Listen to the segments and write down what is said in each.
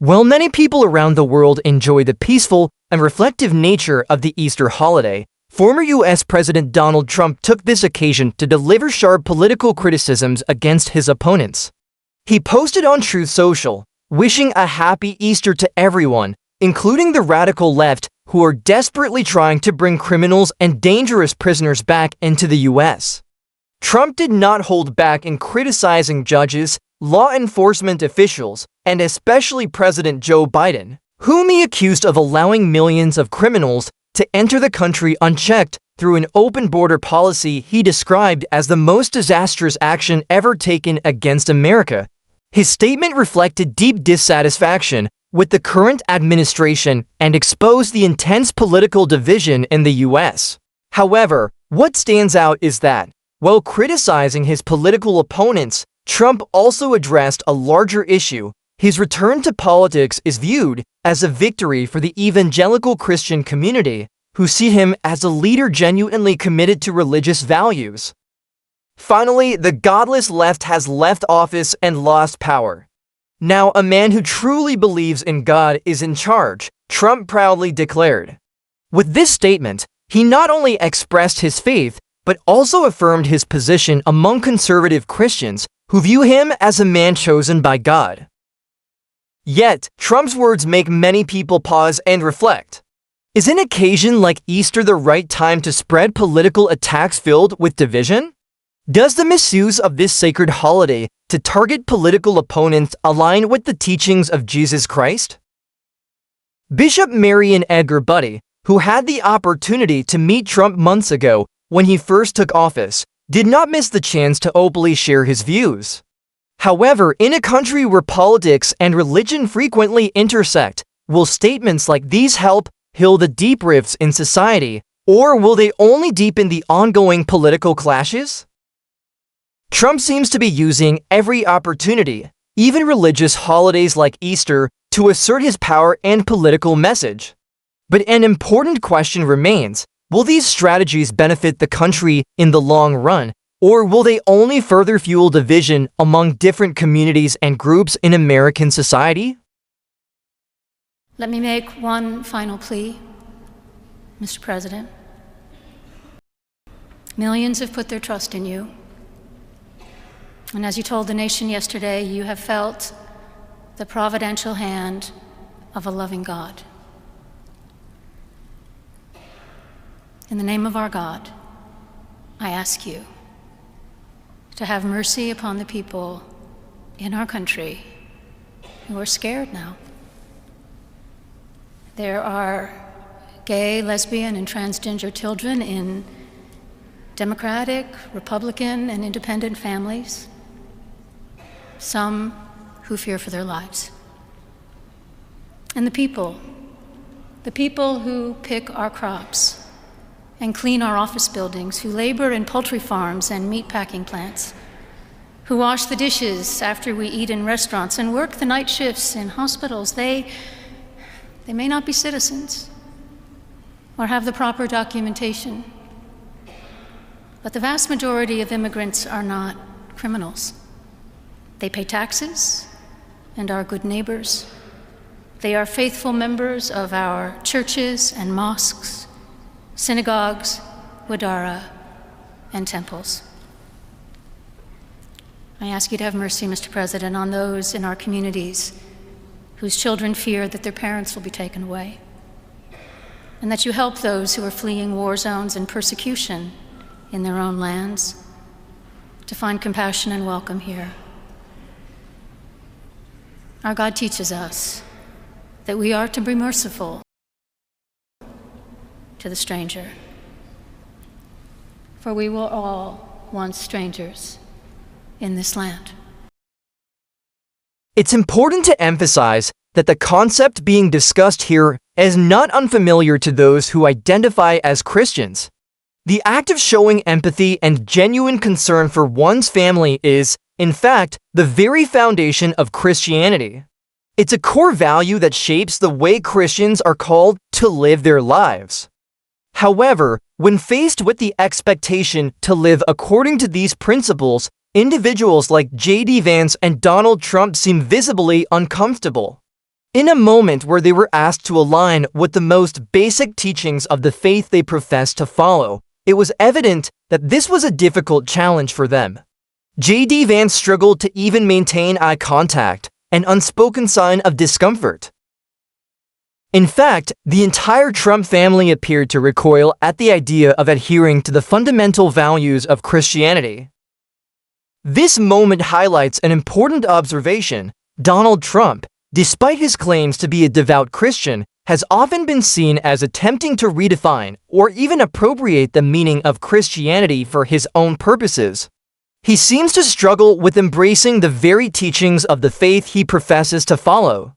While many people around the world enjoy the peaceful and reflective nature of the Easter holiday, former U.S. President Donald Trump took this occasion to deliver sharp political criticisms against his opponents. He posted on Truth Social, wishing a happy Easter to everyone, including the radical left, who are desperately trying to bring criminals and dangerous prisoners back into the U.S. Trump did not hold back in criticizing judges, law enforcement officials, and especially President Joe Biden, whom he accused of allowing millions of criminals to enter the country unchecked through an open border policy he described as the most disastrous action ever taken against America. His statement reflected deep dissatisfaction with the current administration and exposed the intense political division in the U.S. However, what stands out is that, while criticizing his political opponents, Trump also addressed a larger issue. His return to politics is viewed as a victory for the evangelical Christian community, who see him as a leader genuinely committed to religious values. Finally, the godless left has left office and lost power. Now, a man who truly believes in God is in charge, Trump proudly declared. With this statement, he not only expressed his faith, but also affirmed his position among conservative Christians who view him as a man chosen by God. Yet, Trump's words make many people pause and reflect. Is an occasion like Easter the right time to spread political attacks filled with division? Does the misuse of this sacred holiday to target political opponents align with the teachings of Jesus Christ? Bishop Marion Edgar Budde, who had the opportunity to meet Trump months ago when he first took office, did not miss the chance to openly share his views. However, in a country where politics and religion frequently intersect, will statements like these help heal the deep rifts in society, or will they only deepen the ongoing political clashes? Trump seems to be using every opportunity, even religious holidays like Easter, to assert his power and political message. But an important question remains: will these strategies benefit the country in the long run, or will they only further fuel division among different communities and groups in American society? Let me make one final plea, Mr. President. Millions have put their trust in you. And as you told the nation yesterday, you have felt the providential hand of a loving God. In the name of our God, I ask you to have mercy upon the people in our country who are scared now. There are gay, lesbian, and transgender children in Democratic, Republican, and independent families, some who fear for their lives. And the people who pick our crops and clean our office buildings, who labor in poultry farms and meatpacking plants, who wash the dishes after we eat in restaurants and work the night shifts in hospitals, they may not be citizens or have the proper documentation, but the vast majority of immigrants are not criminals. They pay taxes and are good neighbors. They are faithful members of our churches and mosques, synagogues, wadara, and temples. I ask you to have mercy, Mr. President, on those in our communities whose children fear that their parents will be taken away, and that you help those who are fleeing war zones and persecution in their own lands to find compassion and welcome here. Our God teaches us that we are to be merciful to the stranger, for we were all once strangers in this land. It's important to emphasize that the concept being discussed here is not unfamiliar to those who identify as Christians. The act of showing empathy and genuine concern for one's family is, in fact, the very foundation of Christianity. It's a core value that shapes the way Christians are called to live their lives. However, when faced with the expectation to live according to these principles, individuals like J.D. Vance and Donald Trump seem visibly uncomfortable. In a moment where they were asked to align with the most basic teachings of the faith they professed to follow, it was evident that this was a difficult challenge for them. J.D. Vance struggled to even maintain eye contact, an unspoken sign of discomfort. In fact, the entire Trump family appeared to recoil at the idea of adhering to the fundamental values of Christianity. This moment highlights an important observation. Donald Trump, despite his claims to be a devout Christian, has often been seen as attempting to redefine or even appropriate the meaning of Christianity for his own purposes. He seems to struggle with embracing the very teachings of the faith he professes to follow.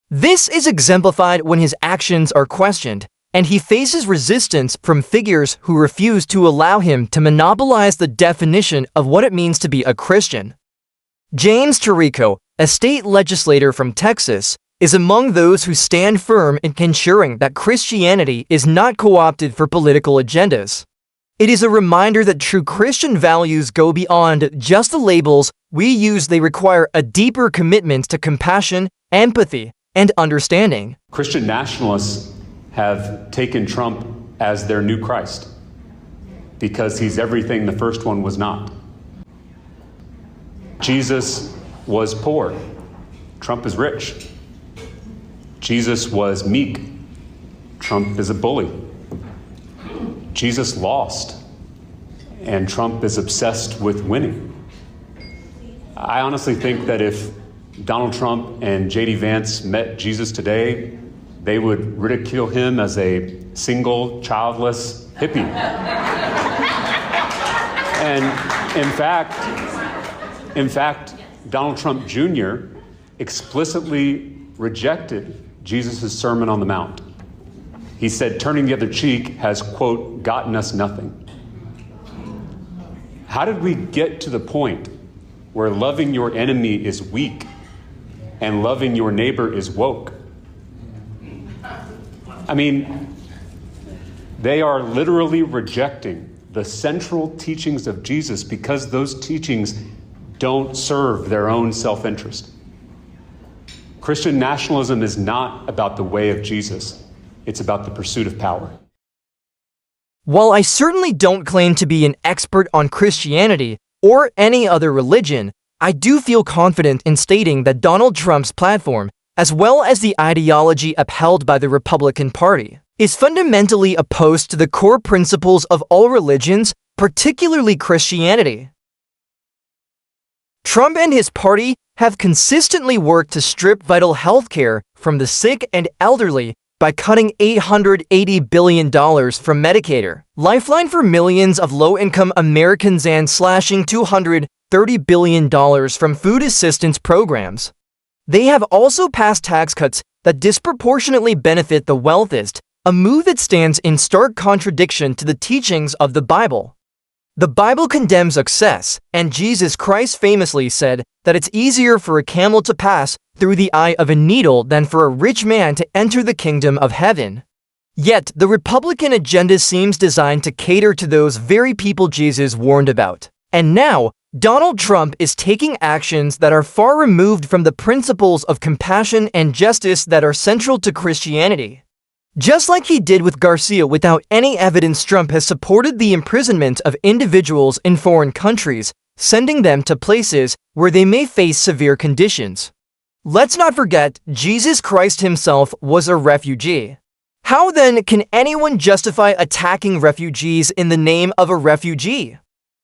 This is exemplified when his actions are questioned, and he faces resistance from figures who refuse to allow him to monopolize the definition of what it means to be a Christian. James Tirico, a state legislator from Texas, is among those who stand firm in ensuring that Christianity is not co-opted for political agendas. It is a reminder that true Christian values go beyond just the labels we use. They require a deeper commitment to compassion, empathy, and understanding. Christian nationalists have taken Trump as their new Christ because he's everything the first one was not. Jesus was poor. Trump is rich. Jesus was meek. Trump is a bully. Jesus lost, and Trump is obsessed with winning. I honestly think that if Donald Trump and J.D. Vance met Jesus today, they would ridicule him as a single, childless hippie. And in fact, Donald Trump Jr. explicitly rejected Jesus' Sermon on the Mount. He said, turning the other cheek has, quote, gotten us nothing. How did we get to the point where loving your enemy is weak and loving your neighbor is woke? I mean, they are literally rejecting the central teachings of Jesus because those teachings don't serve their own self-interest. Christian nationalism is not about the way of Jesus. It's about the pursuit of power. While I certainly don't claim to be an expert on Christianity or any other religion, I do feel confident in stating that Donald Trump's platform, as well as the ideology upheld by the Republican Party, is fundamentally opposed to the core principles of all religions, particularly Christianity. Trump and his party have consistently worked to strip vital health care from the sick and elderly by cutting $880 billion from Medicaid, Lifeline for millions of low-income Americans, and slashing $230 billion from food assistance programs. They have also passed tax cuts that disproportionately benefit the wealthiest, a move that stands in stark contradiction to the teachings of the Bible. The Bible condemns excess, and Jesus Christ famously said that it's easier for a camel to pass through the eye of a needle than for a rich man to enter the kingdom of heaven. Yet, the Republican agenda seems designed to cater to those very people Jesus warned about. And now, Donald Trump is taking actions that are far removed from the principles of compassion and justice that are central to Christianity. Just like he did with Garcia without any evidence, Trump has supported the imprisonment of individuals in foreign countries, sending them to places where they may face severe conditions. Let's not forget, Jesus Christ himself was a refugee. How then can anyone justify attacking refugees in the name of a refugee?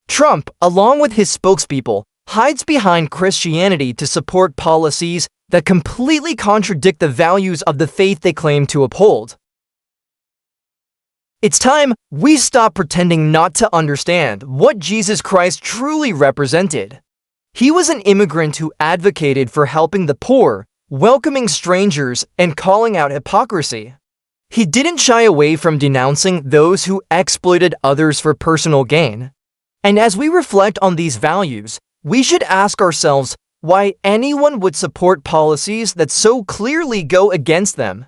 Trump, along with his spokespeople, hides behind Christianity to support policies that completely contradict the values of the faith they claim to uphold. It's time we stop pretending not to understand what Jesus Christ truly represented. He was an immigrant who advocated for helping the poor, welcoming strangers, and calling out hypocrisy. He didn't shy away from denouncing those who exploited others for personal gain. And as we reflect on these values, we should ask ourselves why anyone would support policies that so clearly go against them.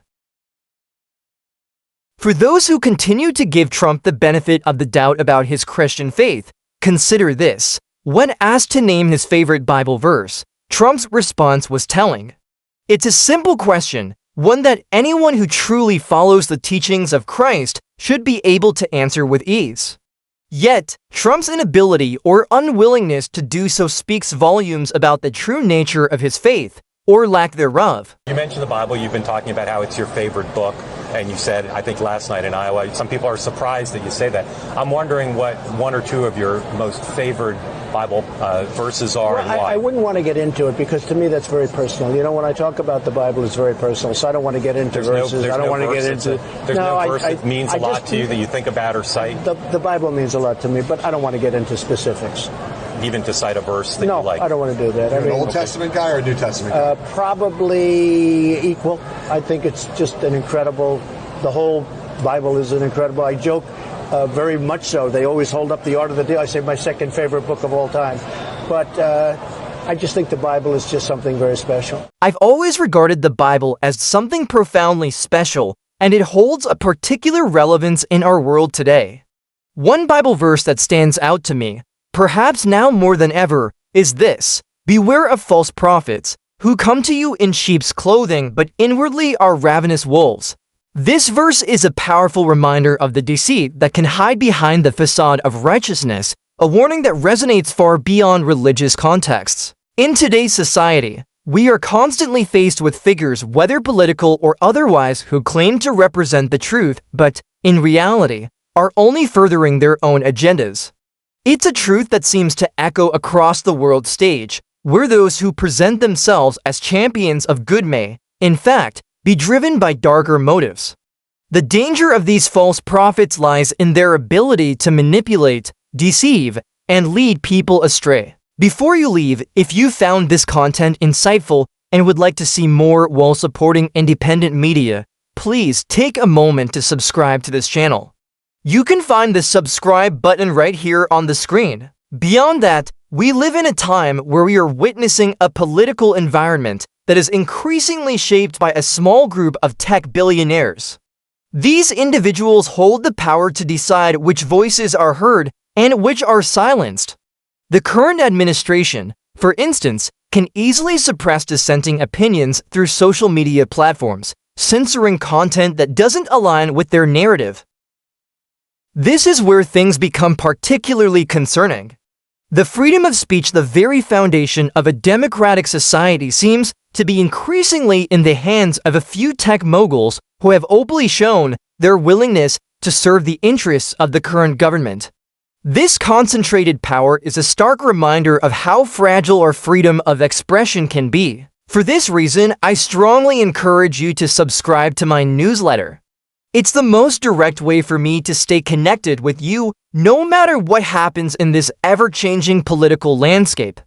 For those who continue to give Trump the benefit of the doubt about his Christian faith, consider this. When asked to name his favorite Bible verse, Trump's response was telling. It's a simple question, one that anyone who truly follows the teachings of Christ should be able to answer with ease. Yet, Trump's inability or unwillingness to do so speaks volumes about the true nature of his faith, or lack thereof. You mentioned the Bible. You've been talking about how it's your favorite book, and you said, I think last night in Iowa, some people are surprised that you say that. I'm wondering what one or two of your most favored Bible verses are, well, and why. I wouldn't want to get into it because to me that's very personal. You know, when I talk about the Bible, it's very personal, so I don't want to get into verses. I don't want to get into... There's no verse that means a lot to you that you think about or cite? The Bible means a lot to me, but I don't want to get into specifics. Even to cite a verse that no, you like? No, I don't want to do that. You're an Old Testament guy or a New Testament guy? Probably equal. I think it's just an incredible... The whole Bible is an incredible... I joke very much so. They always hold up the Art of the Deal. I say my second favorite book of all time. But I just think the Bible is just something very special. I've always regarded the Bible as something profoundly special, and it holds a particular relevance in our world today. One Bible verse that stands out to me, perhaps now more than ever, is this: "Beware of false prophets, who come to you in sheep's clothing, but inwardly are ravenous wolves." This verse is a powerful reminder of the deceit that can hide behind the facade of righteousness, a warning that resonates far beyond religious contexts. In today's society, we are constantly faced with figures, whether political or otherwise, who claim to represent the truth, but, in reality, are only furthering their own agendas. It's a truth that seems to echo across the world stage, where those who present themselves as champions of good may, in fact, be driven by darker motives. The danger of these false prophets lies in their ability to manipulate, deceive, and lead people astray. Before you leave, if you found this content insightful and would like to see more while supporting independent media, please take a moment to subscribe to this channel. You can find the subscribe button right here on the screen. Beyond that, we live in a time where we are witnessing a political environment that is increasingly shaped by a small group of tech billionaires. These individuals hold the power to decide which voices are heard and which are silenced. The current administration, for instance, can easily suppress dissenting opinions through social media platforms, censoring content that doesn't align with their narrative. This is where things become particularly concerning. The freedom of speech, the very foundation of a democratic society, seems to be increasingly in the hands of a few tech moguls who have openly shown their willingness to serve the interests of the current government. This concentrated power is a stark reminder of how fragile our freedom of expression can be. For this reason, I strongly encourage you to subscribe to my newsletter. It's the most direct way for me to stay connected with you no matter what happens in this ever-changing political landscape.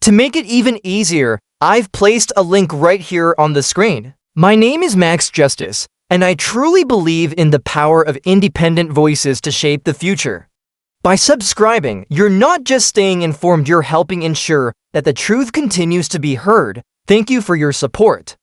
To make it even easier, I've placed a link right here on the screen. My name is Max Justice, and I truly believe in the power of independent voices to shape the future. By subscribing, you're not just staying informed, you're helping ensure that the truth continues to be heard. Thank you for your support.